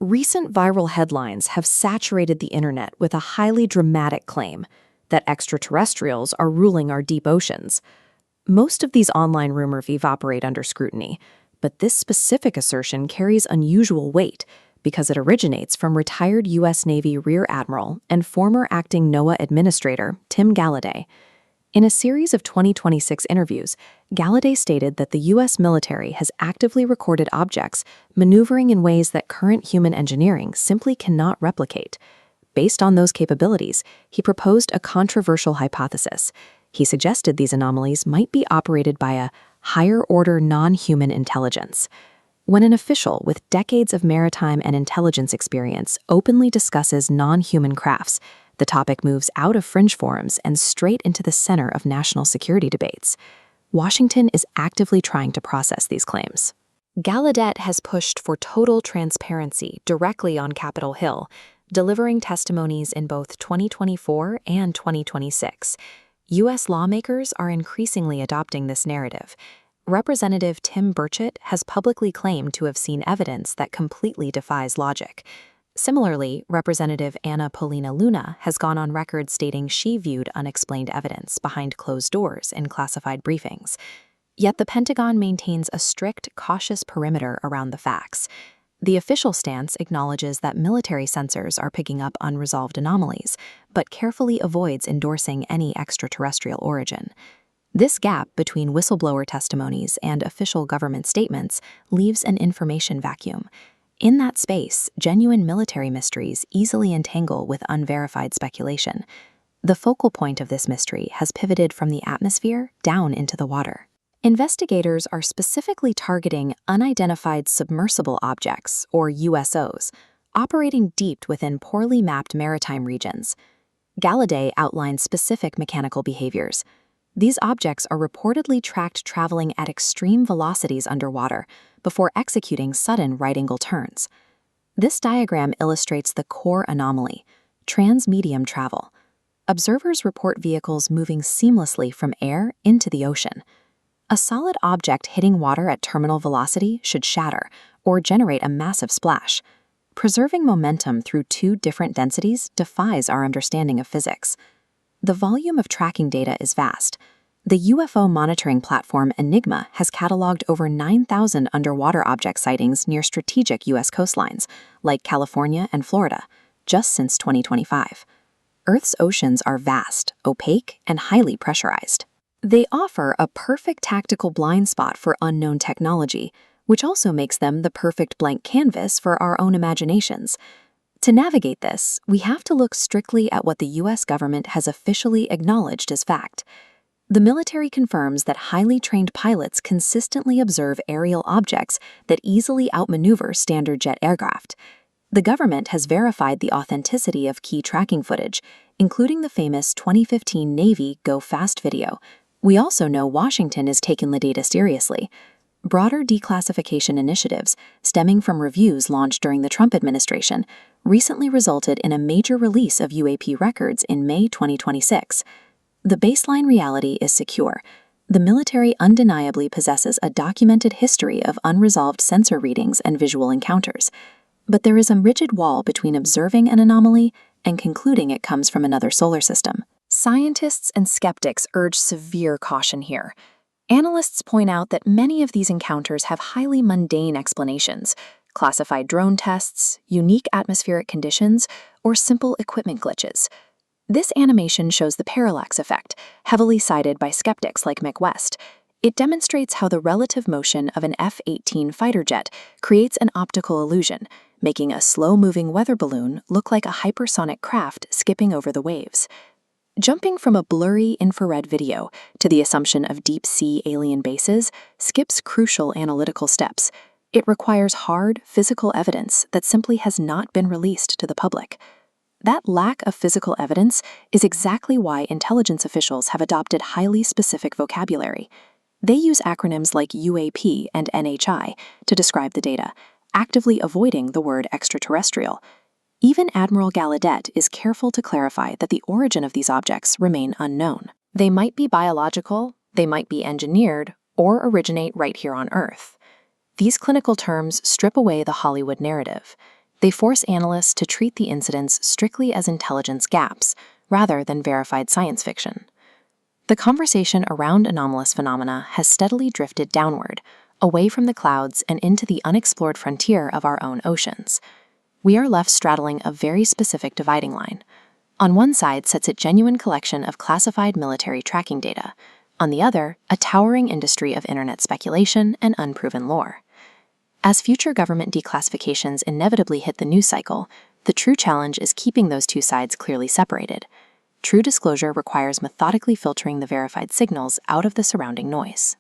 Recent viral headlines have saturated the internet with a highly dramatic claim that extraterrestrials are ruling our deep oceans. Most of these online rumors evaporate under scrutiny, but this specific assertion carries unusual weight because it originates from retired US Navy Rear Admiral and former acting NOAA administrator Tim Galladay. In a series of 2026 interviews, Galladay stated that the U.S. military has actively recorded objects maneuvering in ways that current human engineering simply cannot replicate. Based on those capabilities, he proposed a controversial hypothesis. He suggested these anomalies might be operated by a higher-order non-human intelligence. When an official with decades of maritime and intelligence experience openly discusses non-human crafts, the topic moves out of fringe forums and straight into the center of national security debates. Washington is actively trying to process these claims. Gallaudet has pushed for total transparency directly on Capitol Hill, delivering testimonies in both 2024 and 2026. U.S. lawmakers are increasingly adopting this narrative. Representative Tim Burchett has publicly claimed to have seen evidence that completely defies logic. Similarly, Representative Anna Paulina Luna has gone on record stating she viewed unexplained evidence behind closed doors in classified briefings. Yet the Pentagon maintains a strict, cautious perimeter around the facts. The official stance acknowledges that military sensors are picking up unresolved anomalies, but carefully avoids endorsing any extraterrestrial origin. This gap between whistleblower testimonies and official government statements leaves an information vacuum. In that space, genuine military mysteries easily entangle with unverified speculation. The focal point of this mystery has pivoted from the atmosphere down into the water. Investigators are specifically targeting unidentified submersible objects, or USOs, operating deep within poorly mapped maritime regions. Galladay outlines specific mechanical behaviors. These objects are reportedly tracked traveling at extreme velocities underwater before executing sudden right-angle turns. This diagram illustrates the core anomaly: transmedium travel. Observers report vehicles moving seamlessly from air into the ocean. A solid object hitting water at terminal velocity should shatter or generate a massive splash. Preserving momentum through two different densities defies our understanding of physics. The volume of tracking data is vast. The UFO monitoring platform Enigma has cataloged over 9,000 underwater object sightings near strategic U.S. coastlines, like California and Florida, just since 2025. Earth's oceans are vast, opaque, and highly pressurized. They offer a perfect tactical blind spot for unknown technology, which also makes them the perfect blank canvas for our own imaginations. To navigate this, we have to look strictly at what the U.S. government has officially acknowledged as fact. The military confirms that highly trained pilots consistently observe aerial objects that easily outmaneuver standard jet aircraft. The government has verified the authenticity of key tracking footage, including the famous 2015 Navy Go Fast video. We also know Washington has taken the data seriously. Broader declassification initiatives, stemming from reviews launched during the Trump administration, recently resulted in a major release of UAP records in May 2026. The baseline reality is secure. The military undeniably possesses a documented history of unresolved sensor readings and visual encounters. But there is a rigid wall between observing an anomaly and concluding it comes from another solar system. Scientists and skeptics urge severe caution here. Analysts point out that many of these encounters have highly mundane explanations: classified drone tests, unique atmospheric conditions, or simple equipment glitches. This animation shows the parallax effect, heavily cited by skeptics like Mick West. It demonstrates how the relative motion of an F-18 fighter jet creates an optical illusion, making a slow-moving weather balloon look like a hypersonic craft skipping over the waves. Jumping from a blurry infrared video to the assumption of deep-sea alien bases skips crucial analytical steps. It requires hard, physical evidence that simply has not been released to the public. That lack of physical evidence is exactly why intelligence officials have adopted highly specific vocabulary. They use acronyms like UAP and NHI to describe the data, actively avoiding the word extraterrestrial. Even Admiral Gallaudet is careful to clarify that the origin of these objects remain unknown. They might be biological, they might be engineered, or originate right here on Earth. These clinical terms strip away the Hollywood narrative. They force analysts to treat the incidents strictly as intelligence gaps, rather than verified science fiction. The conversation around anomalous phenomena has steadily drifted downward, away from the clouds and into the unexplored frontier of our own oceans. We are left straddling a very specific dividing line. On one side sits a genuine collection of classified military tracking data. On the other, a towering industry of internet speculation and unproven lore. As future government declassifications inevitably hit the news cycle, the true challenge is keeping those two sides clearly separated. True disclosure requires methodically filtering the verified signals out of the surrounding noise.